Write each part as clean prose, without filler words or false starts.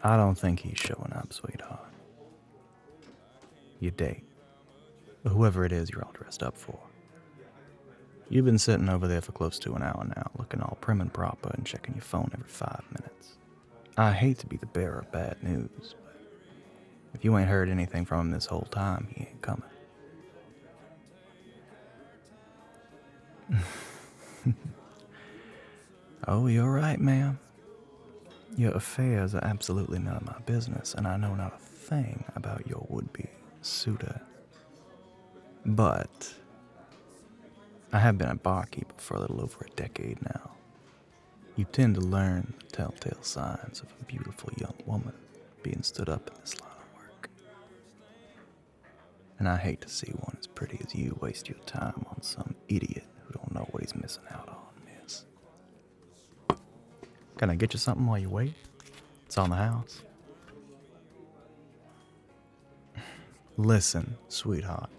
I don't think he's showing up, sweetheart. Your date, whoever it is you're all dressed up for. You've been sitting over there for close to an hour now, looking all prim and proper and checking your phone every 5 minutes. I hate to be the bearer of bad news, but if you ain't heard anything from him this whole time, he ain't coming. Oh, you're right, ma'am. Your affairs are absolutely none of my business, and I know not a thing about your would-be suitor. But I have been a barkeeper for a little over a decade now. You tend to learn the telltale signs of a beautiful young woman being stood up in this line of work. And I hate to see one as pretty as you waste your time on some idiot who don't know what he's missing out on, miss. Can I get you something while you wait? It's on the house. Listen, sweetheart.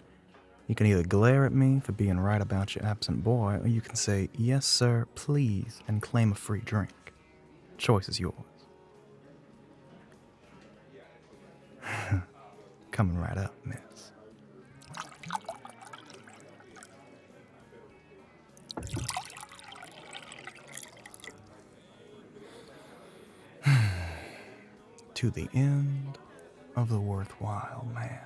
You can either glare at me for being right about your absent boy, or you can say, yes, sir, please, and claim a free drink. Choice is yours. Coming right up, miss. To the end of the worthwhile man.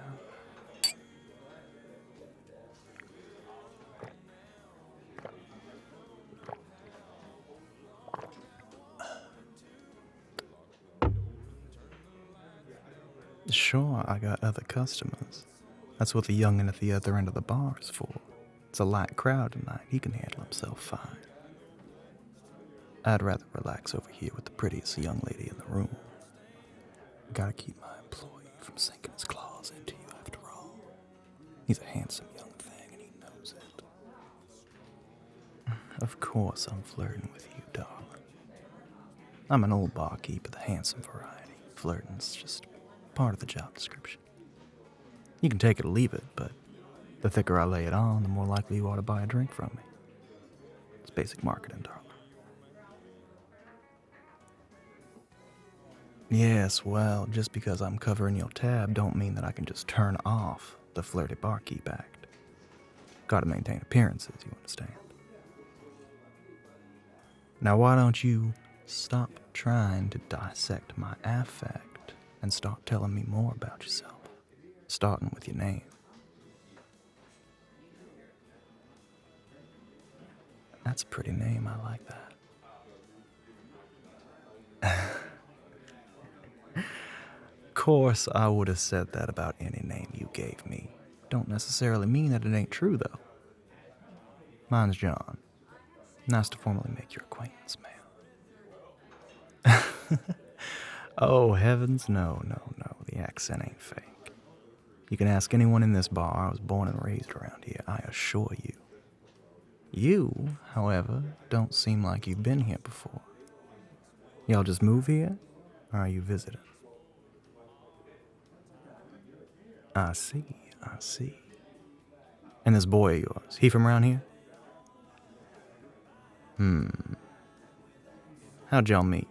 Sure, I got other customers. That's what the youngin' at the other end of the bar is for. It's a light crowd tonight. He can handle himself fine. I'd rather relax over here with the prettiest young lady in the room. Gotta keep my employee from sinking his claws into you after all. He's a handsome young thing and he knows it. Of course I'm flirting with you, darling. I'm an old barkeep of the handsome variety. Flirting's just part of the job description. You can take it or leave it, but the thicker I lay it on, the more likely you are to buy a drink from me. It's basic marketing, darling. Yes, well, just because I'm covering your tab don't mean that I can just turn off the Flirty Barkeep Act. Gotta maintain appearances, you understand. Now why don't you stop trying to dissect my affect and start telling me more about yourself, starting with your name. That's a pretty name, I like that. Of course, I would have said that about any name you gave me. Don't necessarily mean that it ain't true, though. Mine's John. Nice to formally make your acquaintance, ma'am. Oh, heavens, no. The accent ain't fake. You can ask anyone in this bar. I was born and raised around here, I assure you. You, however, don't seem like you've been here before. Y'all just move here, or are you visiting? I see. And this boy of yours, he from around here? How'd y'all meet?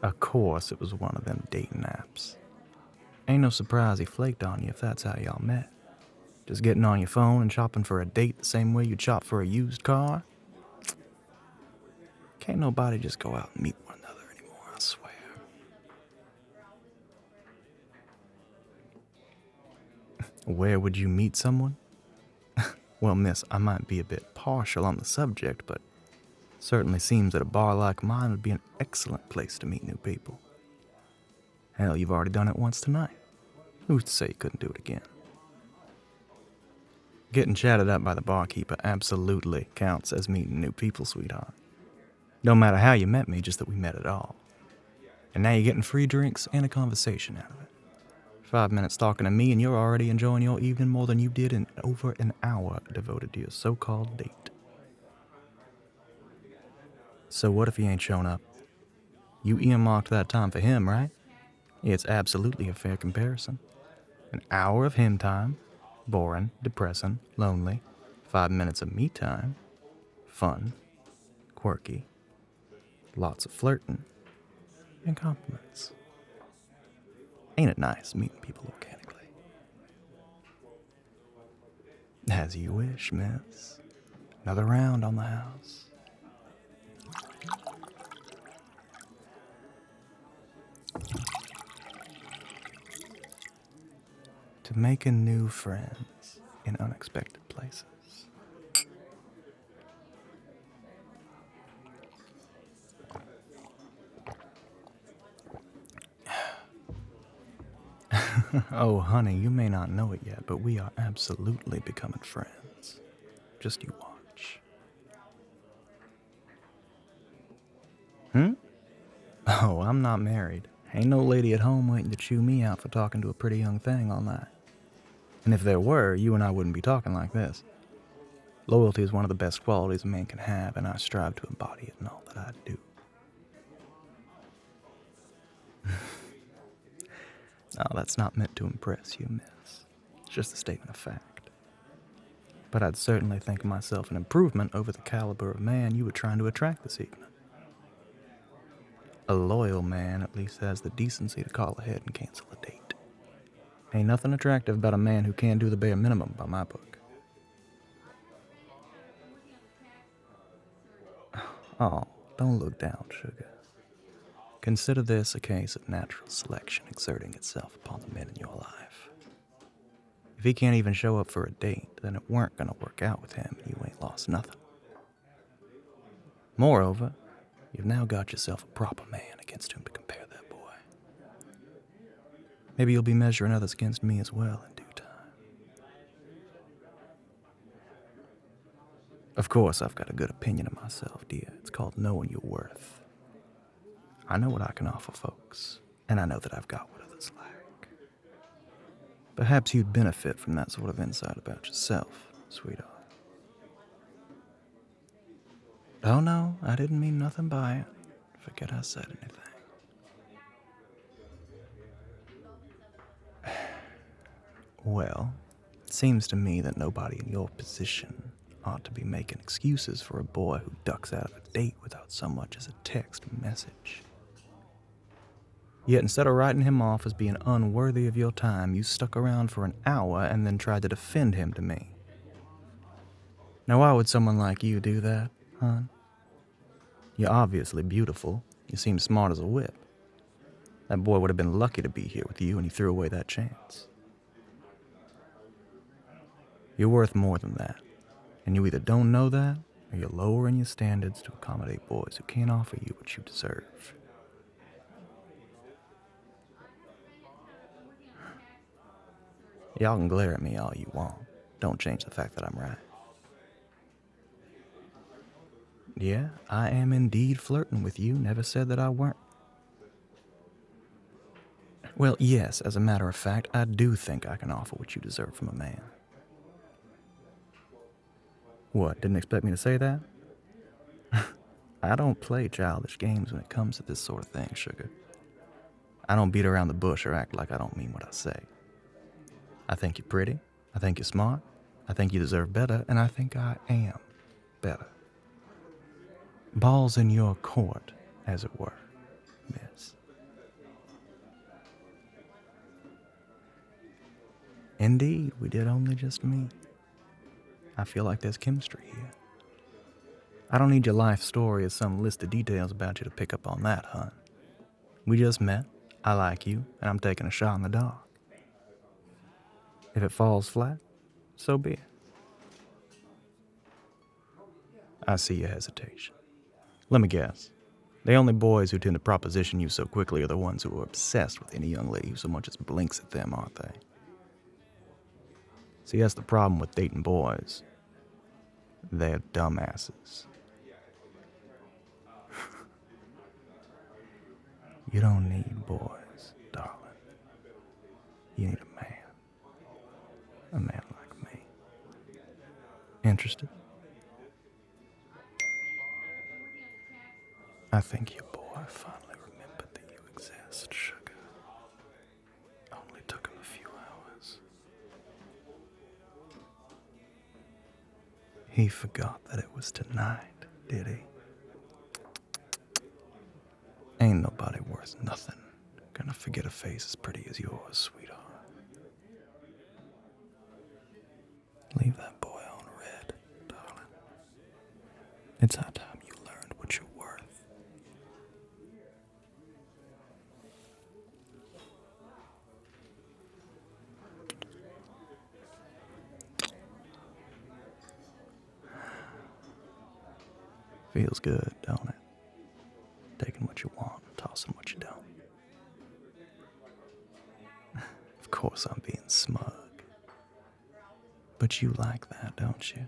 Of course it was one of them dating apps. Ain't no surprise he flaked on you if that's how y'all met. Just getting on your phone and shopping for a date the same way you'd shop for a used car? Can't nobody just go out and meet one another anymore, I swear. Where would you meet someone? Well, miss, I might be a bit partial on the subject, but certainly seems that a bar like mine would be an excellent place to meet new people. Hell, you've already done it once tonight. Who's to say you couldn't do it again? Getting chatted up by the barkeeper absolutely counts as meeting new people, sweetheart. No matter how you met me, just that we met at all. And now you're getting free drinks and a conversation out of it. 5 minutes talking to me and you're already enjoying your evening more than you did in over an hour devoted to your so-called date. So what if he ain't shown up? You earmarked that time for him, right? It's absolutely a fair comparison. An hour of him time, boring, depressing, lonely. 5 minutes of me time, fun, quirky, lots of flirting, and compliments. Ain't it nice meeting people organically? As you wish, miss. Another round on the house. To making new friends in unexpected places. Oh, honey, you may not know it yet, but we are absolutely becoming friends. Just you watch. Oh, I'm not married. Ain't no lady at home waiting to chew me out for talking to a pretty young thing all night. And if there were, you and I wouldn't be talking like this. Loyalty is one of the best qualities a man can have, and I strive to embody it in all that I do. No, that's not meant to impress you, miss. It's just a statement of fact. But I'd certainly think myself an improvement over the caliber of man you were trying to attract this evening. A loyal man at least has the decency to call ahead and cancel a date. Ain't nothing attractive about a man who can't do the bare minimum by my book. Oh, don't look down, sugar. Consider this a case of natural selection exerting itself upon the men in your life. If he can't even show up for a date, then it weren't gonna work out with him and you ain't lost nothing. Moreover, you've now got yourself a proper man against whom to compare that boy. Maybe you'll be measuring others against me as well in due time. Of course, I've got a good opinion of myself, dear. It's called knowing your worth. I know what I can offer folks, and I know that I've got what others lack. Perhaps you'd benefit from that sort of insight about yourself, sweetheart. Oh no, I didn't mean nothing by it. Forget I said anything. Well, it seems to me that nobody in your position ought to be making excuses for a boy who ducks out of a date without so much as a text message. Yet instead of writing him off as being unworthy of your time, you stuck around for an hour and then tried to defend him to me. Now why would someone like you do that, hon? You're obviously beautiful. You seem smart as a whip. That boy would have been lucky to be here with you and he threw away that chance. You're worth more than that. And you either don't know that, or you're lowering your standards to accommodate boys who can't offer you what you deserve. Y'all can glare at me all you want. Don't change the fact that I'm right. Yeah, I am indeed flirting with you. Never said that I weren't. Well, yes, as a matter of fact, I do think I can offer what you deserve from a man. What, didn't expect me to say that? I don't play childish games when it comes to this sort of thing, sugar. I don't beat around the bush or act like I don't mean what I say. I think you're pretty, I think you're smart, I think you deserve better, and I think I am better. Ball's in your court, as it were, miss. Indeed, we did only just meet. I feel like there's chemistry here. I don't need your life story or some list of details about you to pick up on that, hon. We just met, I like you, and I'm taking a shot in the dark. If it falls flat, so be it. I see your hesitation. Let me guess. The only boys who tend to proposition you so quickly are the ones who are obsessed with any young lady who so much as blinks at them, aren't they? See, that's the problem with dating boys. They're dumbasses. You don't need boys, darling. You need a man. A man like me. Interested? I think your boy finally remembered that you exist, sugar. Only took him a few hours. He forgot that it was tonight, did he? Ain't nobody worth nothing gonna forget a face as pretty as yours, sweetheart. Leave that boy on red, darling. It's high time you learned what you're worth. Feels good, don't it? Taking what you want and tossing what you don't. Of course I'm being smug. But you like that, don't you?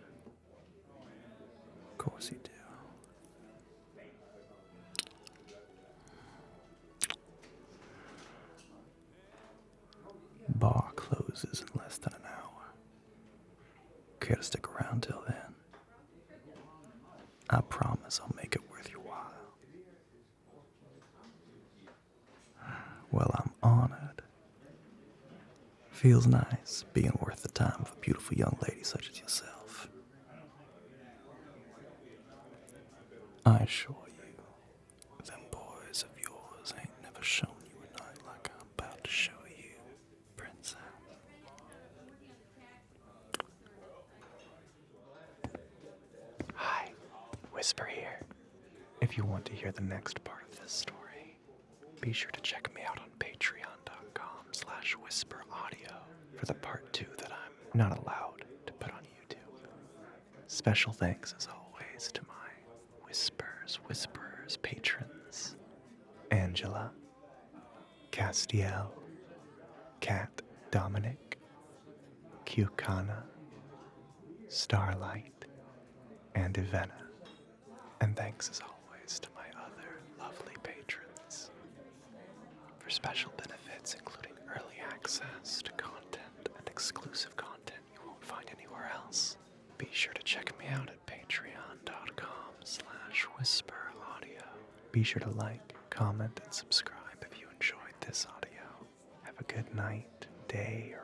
Of course you do. Bar closes in less than an hour. Care to stick around till then? I promise I'll make it worth your while. Well, I'm honored. Feels nice being worth the time of a beautiful young lady such as yourself. I assure you, them boys of yours ain't never shown you a night like I'm about to show you, princess. Hi, Whisper here. If you want to hear the next part of this story, be sure to check me out on patreon.com/whisperaudio for the part 2 that I'm not allowed to put on YouTube. Special thanks, as always, to my Whisperers patrons: Angela, Castiel, Cat Dominic, Cucana, Starlight, and Ivana. And thanks, as always, to my other lovely patrons for special benefits, including early access to content and exclusive content you won't find anywhere else. Be sure to check me out at patreon.com/whisperaudio. Be sure to like, comment, and subscribe if you enjoyed this audio. Have a good night, day, or